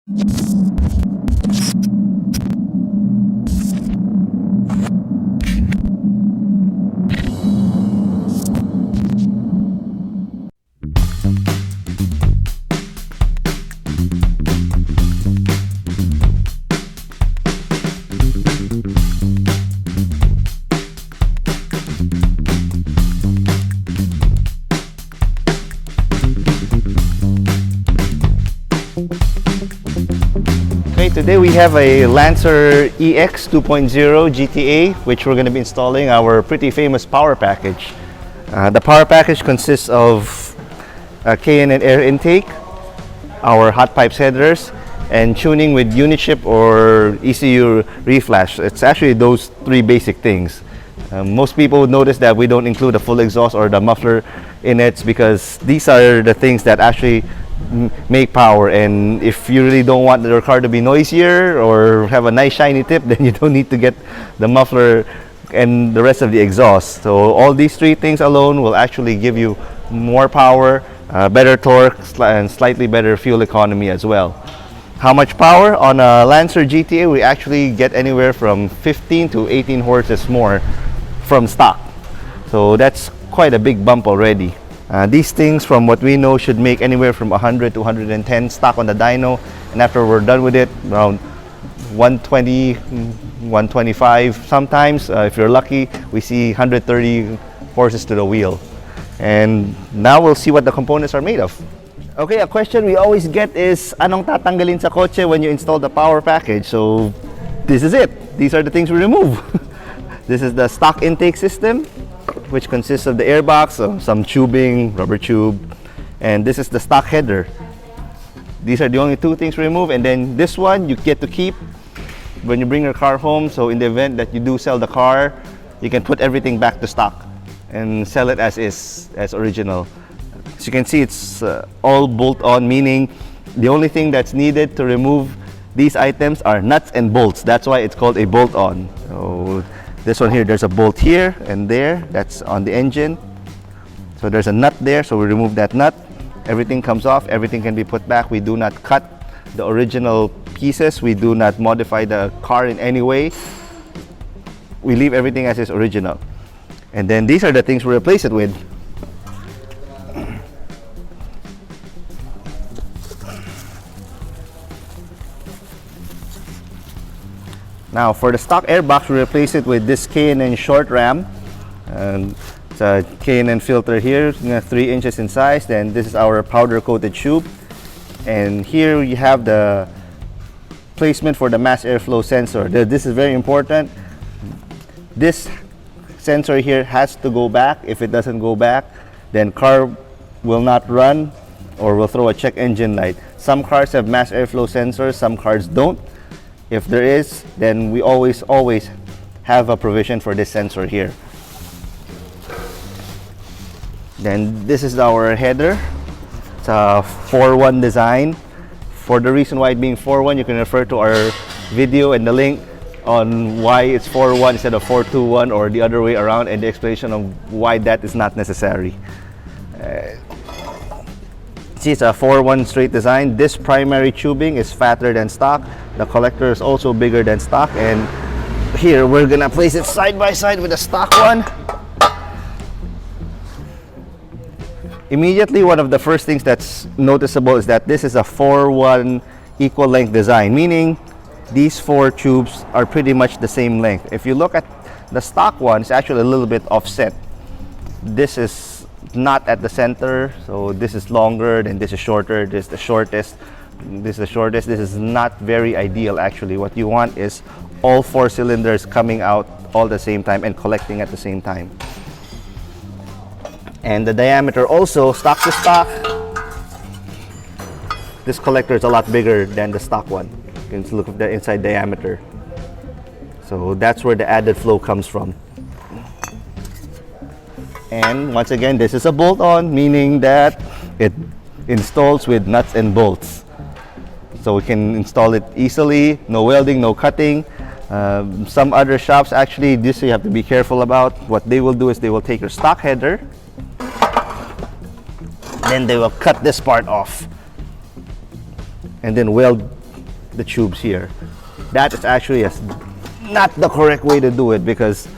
Okay, today we have a Lancer EX 2.0 GTA, which we're going to be installing our pretty famous power package. The power package consists of a K&N air intake, our Hotpipes headers, and tuning with Unichip or ECU reflash. It's actually those three basic things. Most people would notice that we don't include the full exhaust or the muffler in it because these are the things that actually make power, and if you really don't want your car to be noisier or have a nice shiny tip, then you don't need to get the muffler and the rest of the exhaust. So all these three things alone will actually give you more power, better torque, and slightly better fuel economy as well. How much power? On a Lancer GTA we actually get anywhere from 15 to 18 horses more from stock, so that's quite a big bump already. These things, from what we know, should make anywhere from 100 to 110 stock on the dyno, and after we're done with it, around 120, 125 sometimes. If you're lucky, we see 130 horses to the wheel. And now we'll see what the components are made of. Okay, a question we always get is, anong tatanggalin sa kotse when you install the power package? So this is it. These are the things we remove. This is the stock intake system, which consists of the airbox, some tubing, rubber tube, and this is the stock header. These are the only two things we remove, and then this one you get to keep when you bring your car home. So in the event that you do sell the car, you can put everything back to stock and sell it as is, as original. As you can see, it's all bolt-on, meaning the only thing that's needed to remove these items are nuts and bolts. That's why it's called a bolt-on. So this one here, there's a bolt here and there, that's on the engine. So there's a nut there, so we remove that nut. Everything comes off, everything can be put back. We do not cut the original pieces, we do not modify the car in any way. We leave everything as is original. And then these are the things we replace it with. Now for the stock airbox, we replace it with this K&N short ram. It's a K&N filter here, 3 inches in size. Then this is our powder coated tube. And here we have the placement for the mass airflow sensor. This is very important. This sensor here has to go back. If it doesn't go back, then car will not run or will throw a check engine light. Some cars have mass airflow sensors, some cars don't. If there is, then we always have a provision for this sensor here. Then this is our header. It's a 4-1 design. For the reason why it being 4-1, you can refer to our video and the link on why it's 4-1 instead of 4-2-1 or the other way around, and the explanation of why that is not necessary. See, it's a 4-1 straight design. This primary tubing is fatter than stock. The collector is also bigger than stock, and here we're gonna place it side by side with the stock one. Immediately, one of the first things that's noticeable is that this is a 4-1 equal length design, meaning these 4 tubes are pretty much the same length. If you look at the stock one, it's actually a little bit offset. This is not at the center, so this is longer, then this is shorter, this is the shortest, this is the shortest. This is not very ideal actually. What you want is all 4 cylinders coming out all the same time and collecting at the same time. And the diameter also, stock to stock, this collector is a lot bigger than the stock one. You can look at the inside diameter. So that's where the added flow comes from. And once again, this is a bolt-on, meaning that it installs with nuts and bolts. So we can install it easily, no welding, no cutting. Some other shops, actually, this you have to be careful about. What they will do is they will take your stock header, then they will cut this part off and then weld the tubes here. That is actually not the correct way to do it, because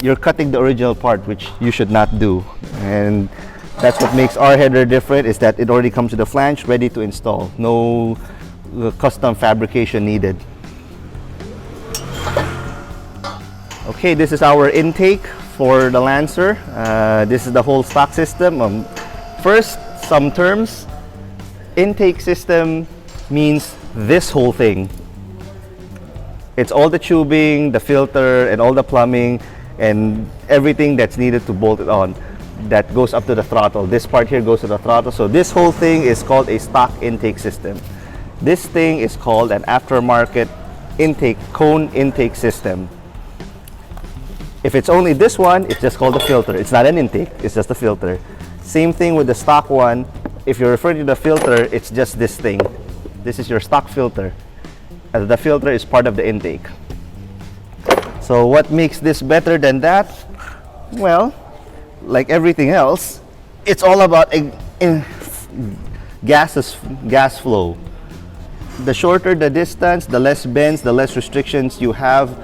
you're cutting the original part, which you should not do. And that's what makes our header different, is that it already comes with a flange ready to install. No custom fabrication needed. Okay, this is our intake for the Lancer. This is the whole stock system. First, some terms. Intake system means this whole thing. It's all the tubing, the filter, and all the plumbing, and everything that's needed to bolt it on. That goes up to the throttle. This part here goes to the throttle. So this whole thing is called a stock intake system. This thing is called an aftermarket intake, cone intake system. If it's only this one, it's just called a filter. It's not an intake, it's just a filter. Same thing with the stock one. If you're referring to the filter, it's just this thing. This is your stock filter. The filter is part of the intake. So what makes this better than that? Well, like everything else, it's all about gas flow. The shorter the distance, the less bends, the less restrictions you have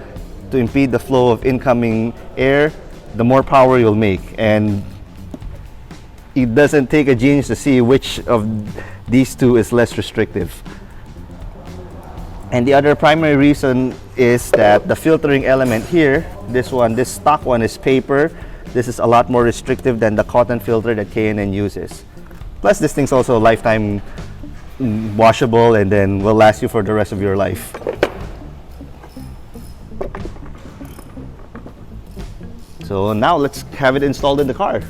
to impede the flow of incoming air, the more power you'll make. And it doesn't take a genius to see which of these two is less restrictive. And the other primary reason is that the filtering element here, this stock one is paper. This is a lot more restrictive than the cotton filter that K&N uses. Plus, this thing's also lifetime washable and then will last you for the rest of your life. So now let's have it installed in the car.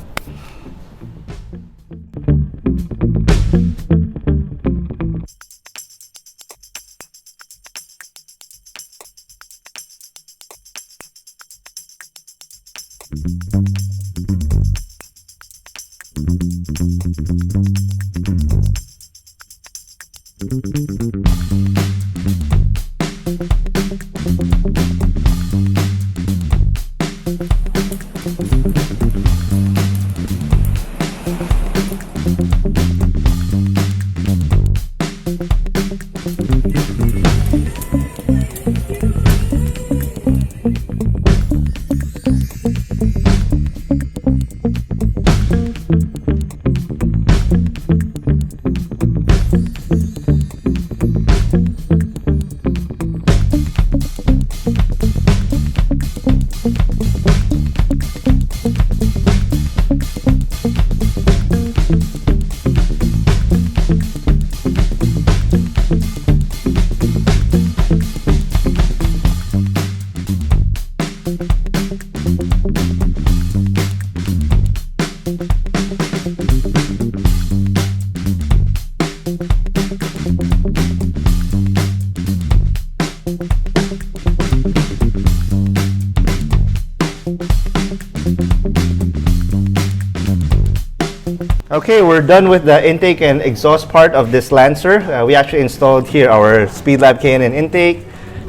Okay, we're done with the intake and exhaust part of this Lancer. We actually installed here our SpeedLab K&N intake,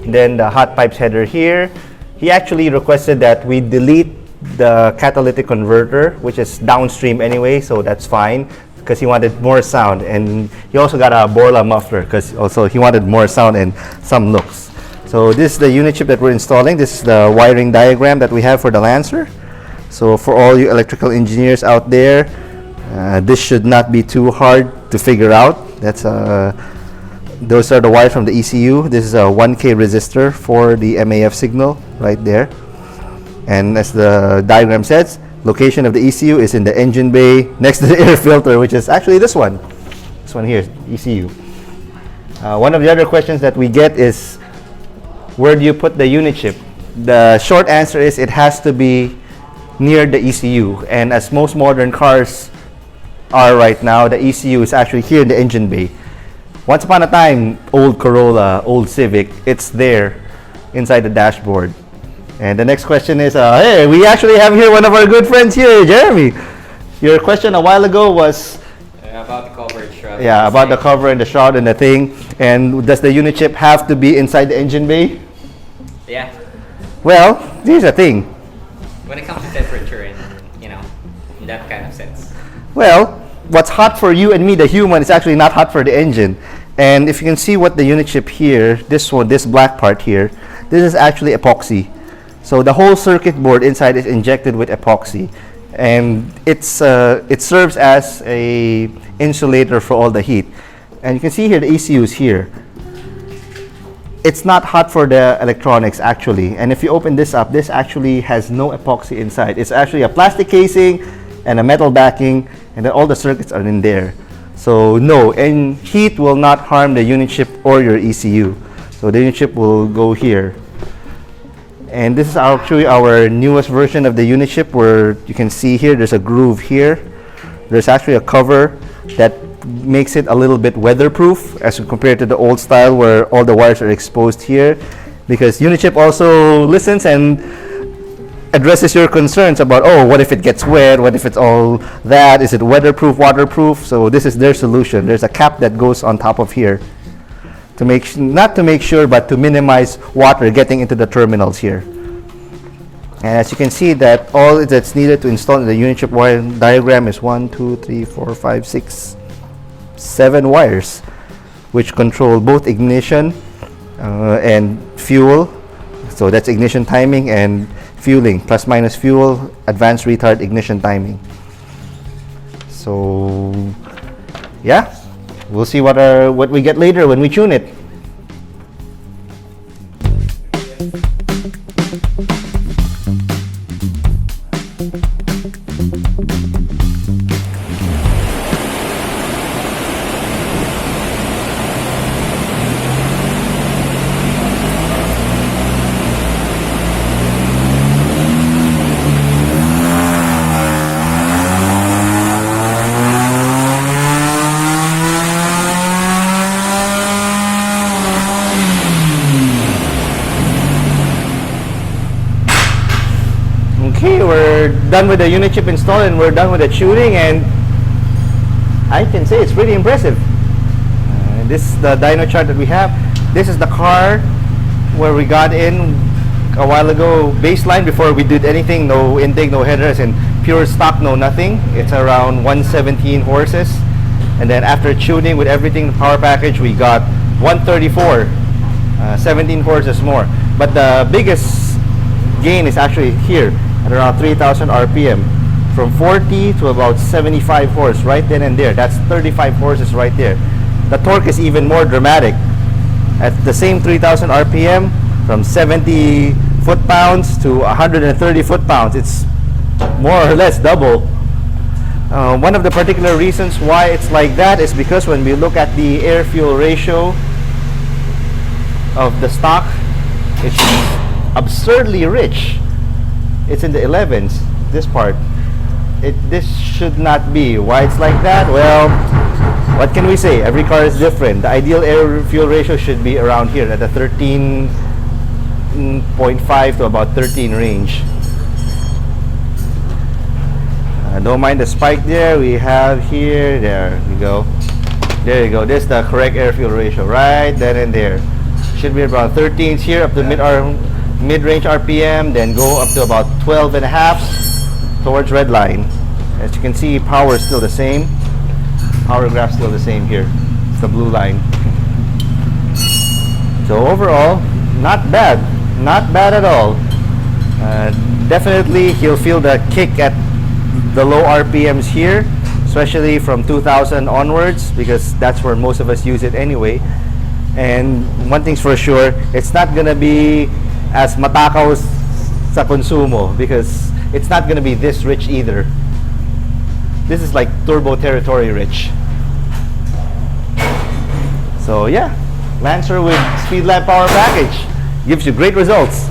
then the Hotpipes header here. He actually requested that we delete the catalytic converter, which is downstream anyway, so that's fine, because he wanted more sound. And he also got a Borla muffler, because also he wanted more sound and some looks. So this is the Unichip that we're installing. This is the wiring diagram that we have for the Lancer. So for all you electrical engineers out there, this should not be too hard to figure out. Those are the wires from the ECU. This is a 1K resistor for the MAF signal right there. And as the diagram says, location of the ECU is in the engine bay next to the air filter, which is actually this one. This one here, ECU. One of the other questions that we get is, where do you put the Unichip? The short answer is it has to be near the ECU. And as most modern cars are right now, the ECU is actually here in the engine bay. Once upon a time, old Corolla, old Civic, it's there inside the dashboard. And the next question is, hey, we actually have here one of our good friends here, Jeremy. Your question a while ago was about the cover and shroud. Yeah, about the cover and the shroud and the thing. And does the Unichip have to be inside the engine bay? Yeah. Well, here's the thing. When it comes to temperature and, in that kind of sense. Well, what's hot for you and me, the human, is actually not hot for the engine. And if you can see what the Unichip here, this one, this black part here, this is actually epoxy. So the whole circuit board inside is injected with epoxy, and it serves as a insulator for all the heat. And you can see here the ECUs here. It's not hot for the electronics actually. And if you open this up, this actually has no epoxy inside. It's actually a plastic casing and a metal backing, and then all the circuits are in there. So no, and heat will not harm the Unichip or your ECU. So the Unichip will go here. And this is actually our newest version of the Unichip, where you can see here there's a groove here. There's actually a cover that makes it a little bit weatherproof as compared to the old style where all the wires are exposed here, because Unichip also listens and addresses your concerns about, oh, what if it gets wet, what if it's all that, is it weatherproof, waterproof? So this is their solution. There's a cap that goes on top of here to make not to make sure, but to minimize water getting into the terminals here. And as you can see, that all that's needed to install in the Unichip wire diagram is 1, 2, 3, 4, 5, 6, 7 wires, which control both ignition and fuel. So that's ignition timing and fueling, plus minus fuel, advanced retard, ignition timing. So yeah, we'll see what we get later when we tune it. Okay, we're done with the Unichip install and we're done with the tuning, and I can say it's pretty impressive. This is the dyno chart that we have. This is the car where we got in a while ago, baseline, before we did anything, no intake, no headers, and pure stock, no nothing. It's around 117 horses, and then after tuning with everything, the power package, we got 134, 17 horses more. But the biggest gain is actually here at around 3,000 RPM, from 40 to about 75 horse right then and there. That's 35 horses right there. The torque is even more dramatic. At the same 3,000 RPM, from 70 foot-pounds to 130 foot-pounds, it's more or less double. One of the particular reasons why it's like that is because when we look at the air-fuel ratio of the stock, it's absurdly rich. It's in the 11s, this part. This should not be. Why it's like that? Well, what can we say? Every car is different. The ideal air-fuel ratio should be around here at the 13.5 to about 13 range. Don't mind the spike there. We have here, there we go. There you go. This is the correct air-fuel ratio, right then and there. Should be about 13s here up to mid-range RPM, then go up to about 12 and a half towards red line. As you can see, power is still the same. Power graph still the same here. It's the blue line. So overall, not bad. Not bad at all. Definitely he'll feel the kick at the low RPMs here, especially from 2000 onwards, because that's where most of us use it anyway. And one thing's for sure, it's not gonna be as matakaw sa consumo, because it's not gonna be this rich either. This is like turbo territory rich. So yeah, Lancer with SpeedLab power package gives you great results.